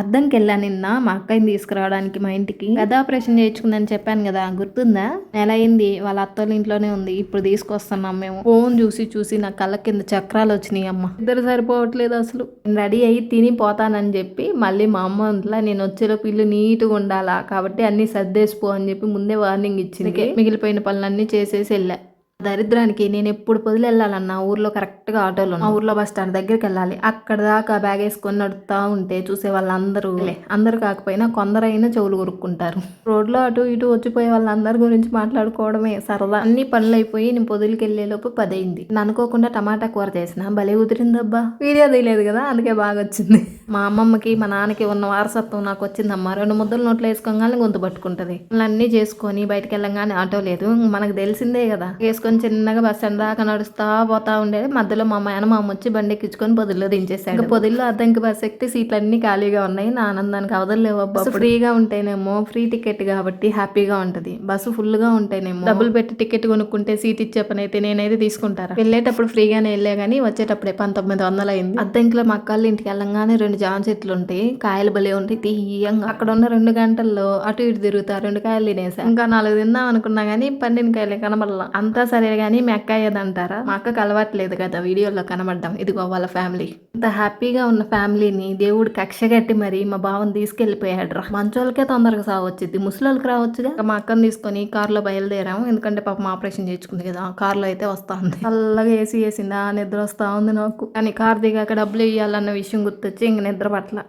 అద్దంకెళ్ళా నిన్న మా అక్కయ్యని తీసుకురావడానికి మా ఇంటికి. గద ఆపరేషన్ చేయించుకుందని చెప్పాను కదా, గుర్తుందా? నెల అయింది, వాళ్ళ అత్తోళ్ళ ఇంట్లోనే ఉంది. ఇప్పుడు తీసుకొస్తున్నాం మేము. ఫోన్ చూసి చూసి నా కళ్ళ కింద చక్రాలు వచ్చినాయి అమ్మ. ఇద్దరు సరిపోవట్లేదు అసలు. రెడీ అయ్యి తిని పోతానని చెప్పి మళ్ళీ మా అమ్మ ఇంట్లో నేను వచ్చేలోపు ఇల్లు నీట్గా ఉండాలా కాబట్టి అన్ని సర్దేసిపో అని చెప్పి ముందే వార్నింగ్ ఇచ్చింది. మిగిలిపోయిన పనులన్నీ చేసేసి వెళ్ళా. దరిద్రానికి నేను ఎప్పుడు పొదిలి వెళ్ళాలన్నా ఊర్లో కరెక్ట్గా ఆటోలో మా ఊర్లో బస్ స్టాండ్ దగ్గరికి వెళ్ళాలి. అక్కడ దాకా బ్యాగ్ వేసుకొని నడుపుతా ఉంటే చూసే వాళ్ళందరూ అందరూ కాకపోయినా కొందరైనా చెవులు కొరుక్కుంటారు. రోడ్లో అటు ఇటు వచ్చిపోయే వాళ్ళందరి గురించి మాట్లాడుకోవడమే సరదా. అన్ని పనులు అయిపోయి నేను పొదిలికి వెళ్ళేలోపు 10 అయింది. అనుకోకుండా టమాటా కూర చేసిన భలే కుదిరిందబ్బా. వీడియో తీయలేదు కదా, అందుకే బాగా వచ్చింది. మా అమ్మమ్మకి మా నాన్నకి ఉన్న వారసత్వం నాకు వచ్చిందమ్మా. 2 ముద్దలు నోట్లో వేసుకోగానే గొంతు పట్టుకుంటది. అన్నీ చేసుకొని బయటకు వెళ్ళంగానే ఆటో లేదు, మనకు తెలిసిందే కదా. వేసుకొని చిన్నగా బస్ స్టాండ్ దాకా నడుస్తా పోతా ఉండేది. మధ్యలో మా మామ వచ్చి బండి ఎక్కించుకొని పొదిల్లో దించేసాడు. పొదిల్లో అద్దంకి బస్ ఎక్కితే సీట్లు అన్ని ఖాళీగా ఉన్నాయి. నా ఆనందానికి అవదలేవు. బస్సు ఫ్రీగా ఉంటేనేమో ఫ్రీ టికెట్ కాబట్టి హ్యాపీగా ఉంటది. బస్సు ఫుల్ గా ఉంటేనేమో డబ్బులు పెట్టి టికెట్ కొనుక్కుంటే సీట్ ఇచ్చే పని అయితే నేనైతే తీసుకుంటారా. వెళ్ళేటప్పుడు ఫ్రీగానే వెళ్ళా గానీ వచ్చేటప్పుడే 1900 అయింది. అద్దంకిలో మా అక్కళ్ళ ఇంటికి వెళ్ళంగానే 2 జామ చెట్లు ఉంటాయి. కాయలు భలే ఉంటాయి తీయంగా. అక్కడ ఉన్న 2 గంటల్లో అటు ఇటు తిరుగుతా 2 కాయలు తినేసా. ఇంకా 4 తిందాం అనుకున్నా గానీ పండిన కాయలే కనబడలా. అంతా సరే గానీ మీ అక్క అయ్యేదంటారా? మా అక్కకు అలవాట్లేదు కదా వీడియోలో కనబడ్డాం. ఇదిగో వాళ్ళ ఫ్యామిలీ. ఇంత హ్యాపీగా ఉన్న ఫ్యామిలీని దేవుడు కక్ష కట్టి మరి మా బావని తీసుకెళ్లిపోయాడు రా. మంచోళ్ళకే తొందరగా సావచ్చింది, ముసలోళ్ళకి రావచ్చుగా. మా అక్కని తీసుకొని కారులో బయలుదేరాము. ఎందుకంటే పాపం ఆపరేషన్ చేయించుకుంది కదా. కారులో అయితే వస్తా ఉంది. చల్లగా ఏసీ వేసిందా, నిద్ర వస్తా ఉంది నాకు. కానీ కారు దిగాక డబ్బులు ఇవ్వాలన్న విషయం గుర్తొచ్చి ఇంక నిద్ర పట్ల.